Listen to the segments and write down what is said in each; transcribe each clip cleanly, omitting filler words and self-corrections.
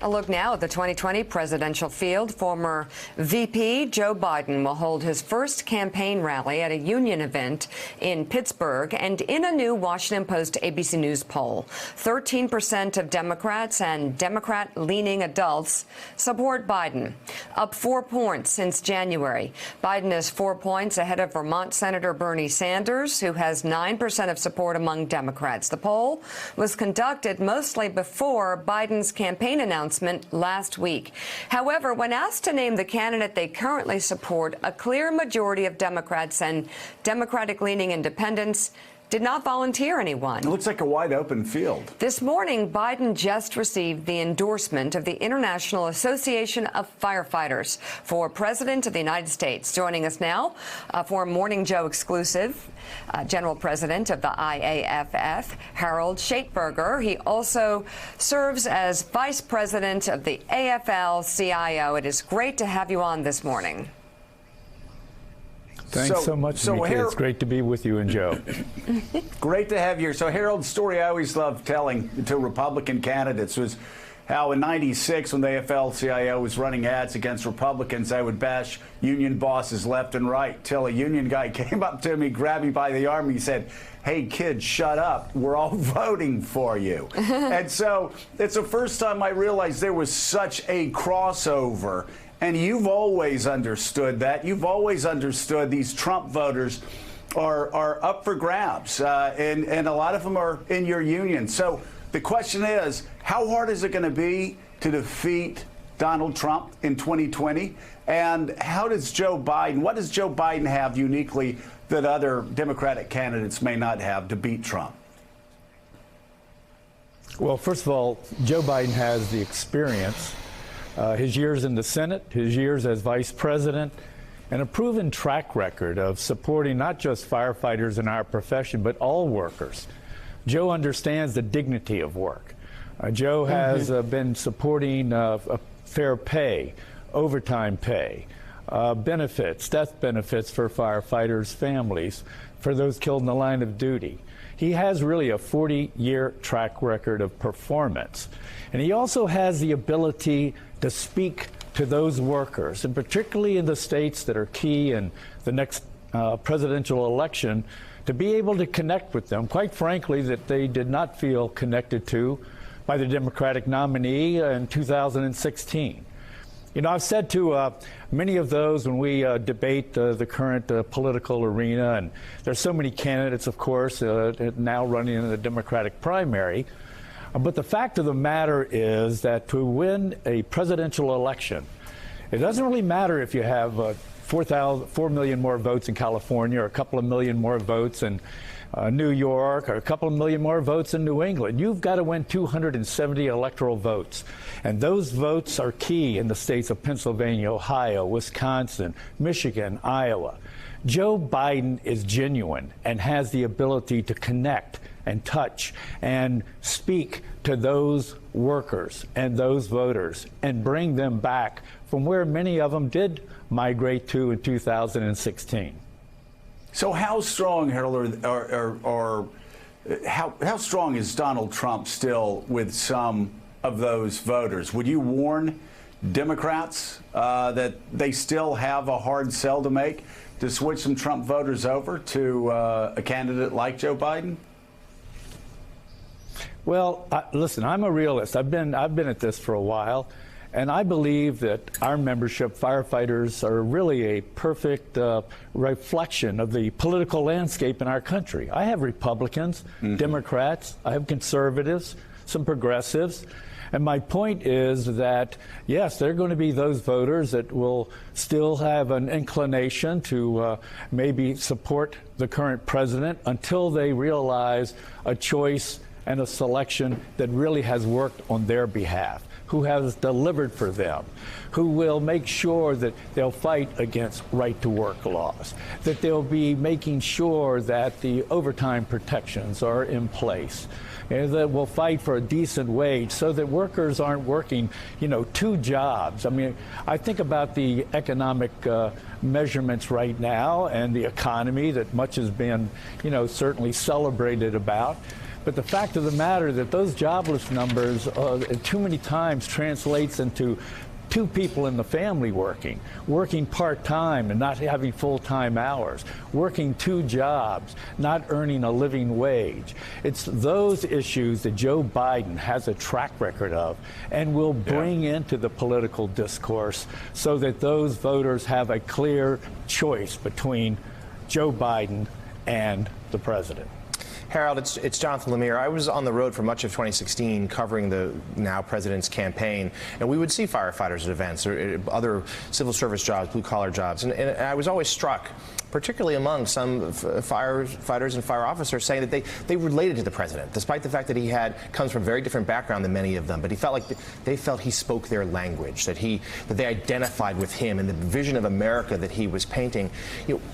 A look now at the 2020 presidential field. Former VP Joe Biden will hold his first campaign rally at a union event in Pittsburgh. And in a new Washington Post ABC News poll, 13% of Democrats and Democrat-leaning adults support Biden, up 4 points since January. Biden is 4 points ahead of Vermont Senator Bernie Sanders, who has 9% of support among Democrats. The poll was conducted mostly before Biden's campaign announcement last week. However, when asked to name the candidate they currently support, a clear majority of Democrats and Democratic-leaning independents did not volunteer anyone. It looks like a wide open field. This morning, Biden just received the endorsement of the International Association of Firefighters for President of the United States. Joining us now for a Morning Joe exclusive, General President of the IAFF, Harold Schaitberger. He also serves as Vice President of the AFL-CIO. It is great to have you on this morning. Thanks so much, Mika. It's great to be with you and Joe. Great to have you. So Harold, the story I always love telling to Republican candidates was how in '96, when the AFL-CIO was running ads against Republicans, I would bash union bosses left and right, till a union guy came up to me, grabbed me by the arm, and he said, "Hey, kid, shut up. We're all voting for you." And so it's the first time I realized there was such a crossover. And you've always understood that. You've always understood these Trump voters are up for grabs, and a lot of them are in your union. So the question is, how hard is it going to be to defeat Donald Trump in 2020? And what does Joe Biden have uniquely that other Democratic candidates may not have to beat Trump? Well, first of all, Joe Biden has the experience. His years in the Senate, his years as vice president, and a proven track record of supporting not just firefighters in our profession, but all workers. Joe understands the dignity of work. Joe has been supporting fair pay, overtime pay, benefits, death benefits for firefighters' families, for those killed in the line of duty. He has really a 40-year track record of performance. And he also has the ability to speak to those workers, and particularly in the states that are key in the next presidential election, to be able to connect with them, quite frankly, that they did not feel connected to by the Democratic nominee in 2016. You know, I've said to many of those when we debate the current political arena, and there's so many candidates, of course, now running in the Democratic primary, but the fact of the matter is that to win a presidential election, it doesn't really matter if you have 4 million more votes in California, or a couple of million more votes in New York, or a couple of million more votes in New England. You've got to win 270 electoral votes. And those votes are key in the states of Pennsylvania, Ohio, Wisconsin, Michigan, Iowa. Joe Biden is genuine and has the ability to connect and touch and speak to those workers and those voters and bring them back from where many of them did migrate to in 2016. So how strong, Harold, how strong is Donald Trump still with some of those voters? Would you warn Democrats that they still have a hard sell to make to switch some Trump voters over to a candidate like Joe Biden? Well, listen, I'm a realist. I've been at this for a while, and I believe that our membership, firefighters, are really a perfect reflection of the political landscape in our country. I have Republicans, Democrats, I have conservatives, some progressives. And my point is that, yes, there are going to be those voters that will still have an inclination to maybe support the current president until they realize a choice and a selection that really has worked on their behalf, who has delivered for them, who will make sure that they'll fight against right-to-work laws, that they'll be making sure that the overtime protections are in place, and that will fight for a decent wage so that workers aren't working, you know, 2 jobs. I mean, I think about the economic measurements right now and the economy that much has been, you know, certainly celebrated about. But the fact of the matter that those jobless numbers too many times translates into two people in the family working part-time and not having full-time hours, working two jobs, not earning a living wage. It's those issues that Joe Biden has a track record of and will bring into the political discourse so that those voters have a clear choice between Joe Biden and the president. Harold, it's Jonathan Lemire. I was on the road for much of 2016 covering the now president's campaign, and we would see firefighters at events or other civil service jobs, blue-collar jobs, and I was always struck, particularly among some firefighters and fire officers, saying that they related to the president, despite the fact that he comes from a very different background than many of them. But he felt like they felt he spoke their language, that they identified with him and the vision of America that he was painting.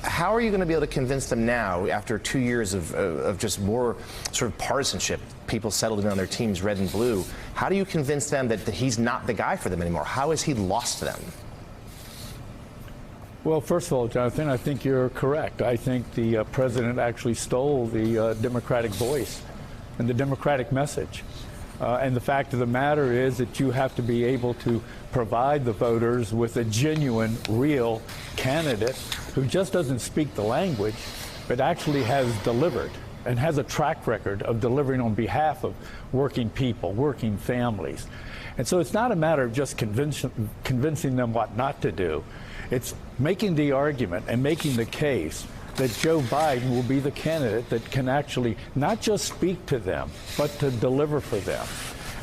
How are you going to be able to convince them now, after 2 years of just more sort of partisanship, people settled in on their teams, red and blue? How do you convince them that he's not the guy for them anymore? How has he lost them? Well, first of all, Jonathan, I think you're correct. I think the president actually stole the Democratic voice and the Democratic message. And the fact of the matter is that you have to be able to provide the voters with a genuine, real candidate who just doesn't speak the language, but actually has delivered and has a track record of delivering on behalf of working people, working families. And so it's not a matter of just convincing them what not to do. It's making the argument and making the case that Joe Biden will be the candidate that can actually not just speak to them, but to deliver for them.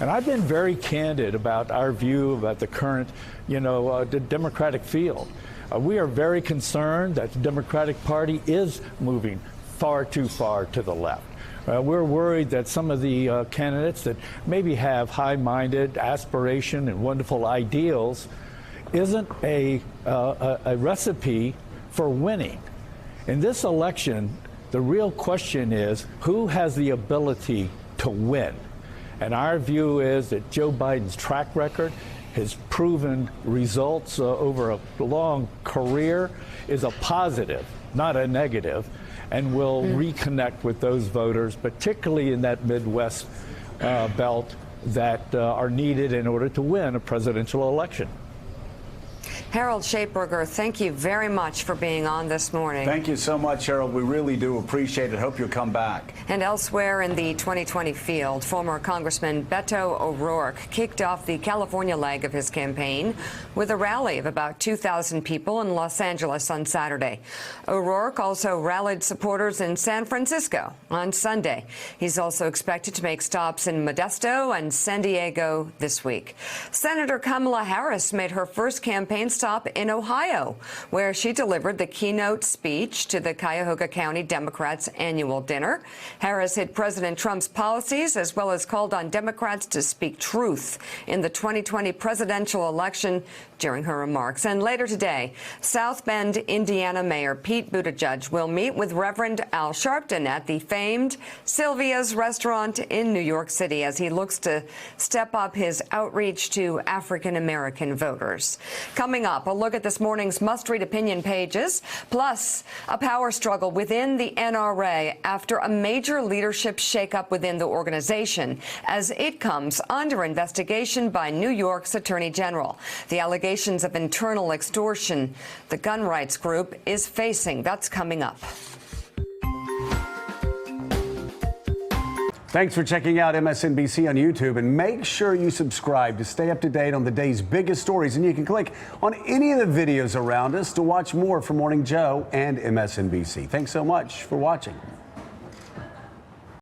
And I've been very candid about our view about the current, the Democratic field. We are very concerned that the Democratic Party is moving far too far to the left. We're worried that some of the candidates that maybe have high-minded aspiration and wonderful ideals isn't a recipe for winning. In this election, the real question is who has the ability to win? And our view is that Joe Biden's track record, his proven results over a long career is a positive, not a negative, and will reconnect with those voters, particularly in that Midwest belt, that are needed in order to win a presidential election. Harold Schaperger, thank you very much for being on this morning. Thank you so much, Harold. We really do appreciate it. Hope you'll come back. And elsewhere in the 2020 field, former Congressman Beto O'Rourke kicked off the California leg of his campaign with a rally of about 2,000 people in Los Angeles on Saturday. O'Rourke also rallied supporters in San Francisco on Sunday. He's also expected to make stops in Modesto and San Diego this week. Senator Kamala Harris made her first campaign stop in Ohio, where she delivered the keynote speech to the Cuyahoga County Democrats' annual dinner. Harris hit President Trump's policies as well as called on Democrats to speak truth in the 2020 presidential election during her remarks. And later today, South Bend, Indiana Mayor Pete Buttigieg will meet with Reverend Al Sharpton at the famed Sylvia's restaurant in New York City as he looks to step up his outreach to African-American voters. Coming up, a look at this morning's must-read opinion pages, plus a power struggle within the NRA after a major leadership shakeup within the organization as it comes under investigation by New York's Attorney General. The allegations of internal extortion the gun rights group is facing. That's coming up. Thanks for checking out MSNBC on YouTube, and make sure you subscribe to stay up to date on the day's biggest stories. And you can click on any of the videos around us to watch more from Morning Joe and MSNBC. Thanks so much for watching.